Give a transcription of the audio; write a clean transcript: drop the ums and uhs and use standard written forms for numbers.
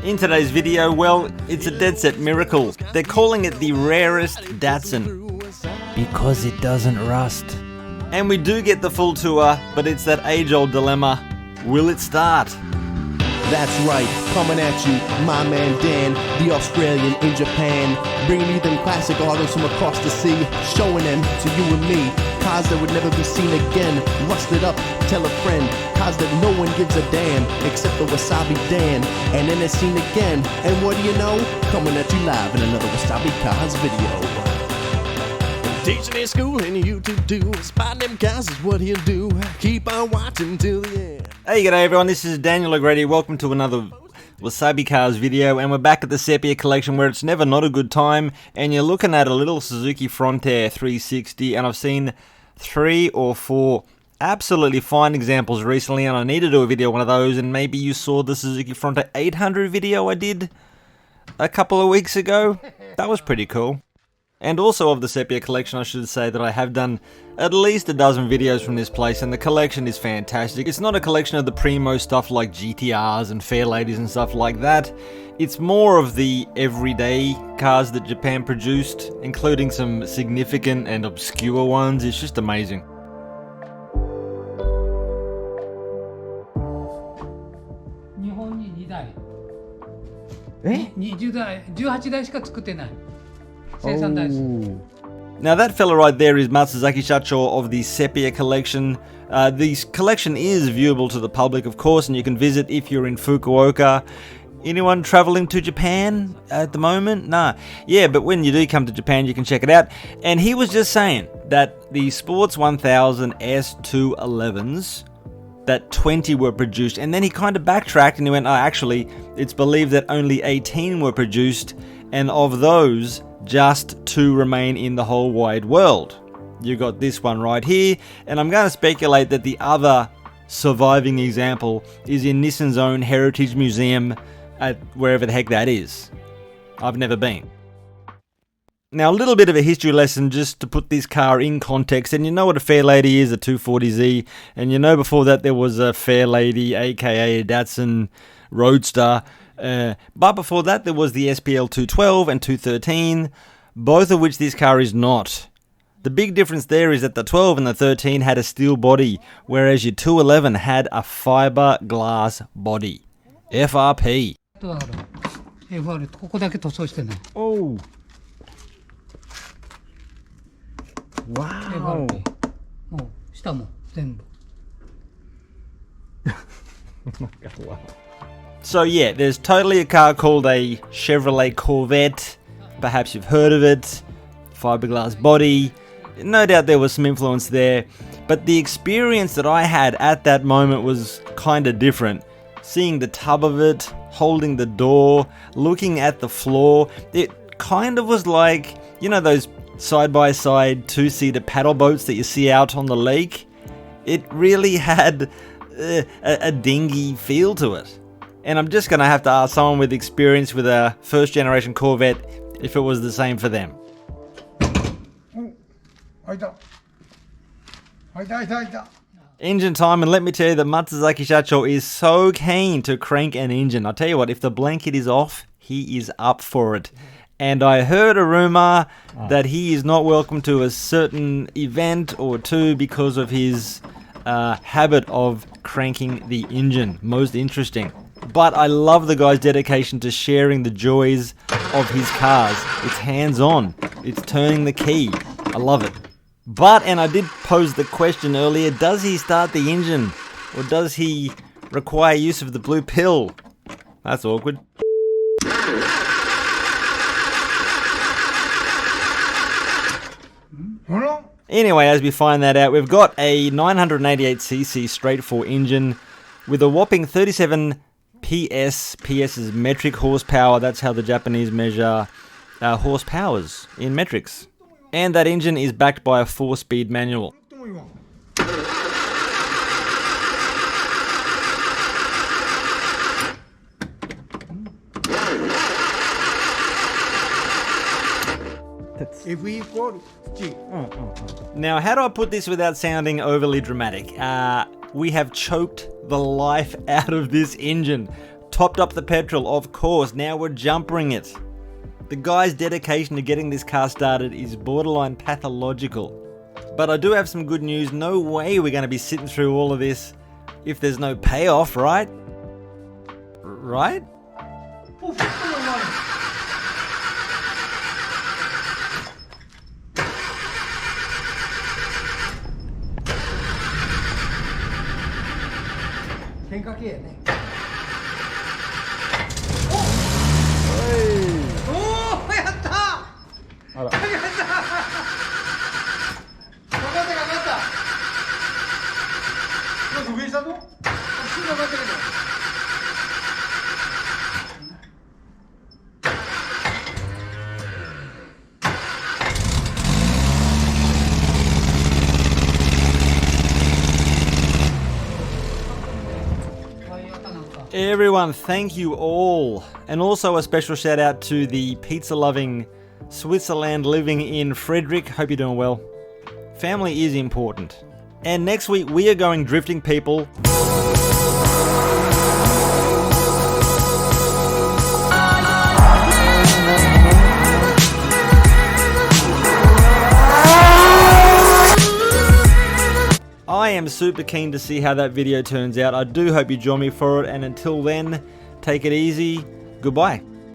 In today's video, well, it's a dead set miracle. They're calling it the Rarest Datsun because it doesn't rust. And we do get the full tour, but it's that age-old dilemma. Will it start? That's right, coming at you, my man Dan, the Australian in Japan, bringing you them classic autos from across the sea, showing them to you and me, cars that would never be seen again, rusted up, tell a friend, cars that no one gives a damn, except the Wasabi Dan, and then it's seen again, and what do you know, coming at you live in another WasabiCars video. Teaching in school and you to do, spot them guys is what he'll do, keep on watching till the end. Hey, g'day everyone, this is Daniel O'Grady. Welcome to another WasabiCars video, and we're back at the Sepia collection where it's never not a good time, and you're looking at a little Suzuki Fronte 360, and I've seen 3 or 4 absolutely fine examples recently, and I need to do a video on one of those, and maybe you saw the Suzuki Fronte 800 video I did a couple of weeks ago. That was pretty cool. And also of the Sepia collection, I should say that I have done at least a dozen videos from this place, and the collection is fantastic. It's not a collection of the primo stuff like GTRs and Fairladies and stuff like that. It's more of the everyday cars that Japan produced, including some significant and obscure ones. It's just amazing. Now that fella right there is Matsuzaki Shacho of the Sepia collection. The collection is viewable to the public, of course, and you can visit if you're in Fukuoka. Anyone traveling to Japan at the moment? Nah. Yeah, but when you do come to Japan, you can check it out. And he was just saying that the Sports 1000 S211s, that 20 were produced, and then he kind of backtracked and he went, oh, actually, it's believed that only 18 were produced, and of those, just 2 remain in the whole wide world. You got this one right here, and I'm going to speculate that the other surviving example is in Nissan's own Heritage Museum at wherever the heck that is. I've never been. Now, a little bit of a history lesson just to put this car in context, and you know what a Fairlady is, a 240Z, and you know before that there was a Fairlady, aka a Datsun Roadster, but before that there was the SPL 212 and 213, both of which this car is not. The big difference there is that the 12 and the 13 had a steel body, whereas your 211 had a fiberglass body. FRP. Oh. Wow. So yeah, there's totally a car called a Chevrolet Corvette. Perhaps you've heard of it. Fiberglass body. No doubt there was some influence there. But the experience that I had at that moment was kind of different. Seeing the tub of it, holding the door, looking at the floor. It kind of was like, you know, those side-by-side 2-seater paddle boats that you see out on the lake. It really had a dinghy feel to it. And I'm just going to have to ask someone with experience with a first-generation Corvette if it was the same for them. Engine time, and let me tell you that Matsuzaki Shacho is so keen to crank an engine. I'll tell you what, if the blanket is off, he is up for it. And I heard a rumor that he is not welcome to a certain event or two because of his habit of cranking the engine. Most interesting. But I love the guy's dedication to sharing the joys of his cars. It's hands-on. It's turning the key. I love it. But, and I did pose the question earlier, does he start the engine? Or does he require use of the blue pill? That's awkward. Anyway, as we find that out, we've got a 988cc straight 4 engine with a whopping 37 PS. PS is metric horsepower. That's how the Japanese measure horsepowers in metrics. And that engine is backed by a 4-speed manual. Now, how do I put this without sounding overly dramatic? We have choked the life out of this engine. Topped up the petrol, of course. Now we're jumpering it. The guy's dedication to getting this car started is borderline pathological. But I do have some good news. No way we're going to be sitting through all of this if there's no payoff, right? Right? Everyone, thank you all. And also a special shout out to the pizza loving Switzerland living in Frederick. Hope you're doing well. Family is important. And next week we are going drifting, people. I am super keen to see how that video turns out. I do hope you join me for it, and until then, take it easy. Goodbye.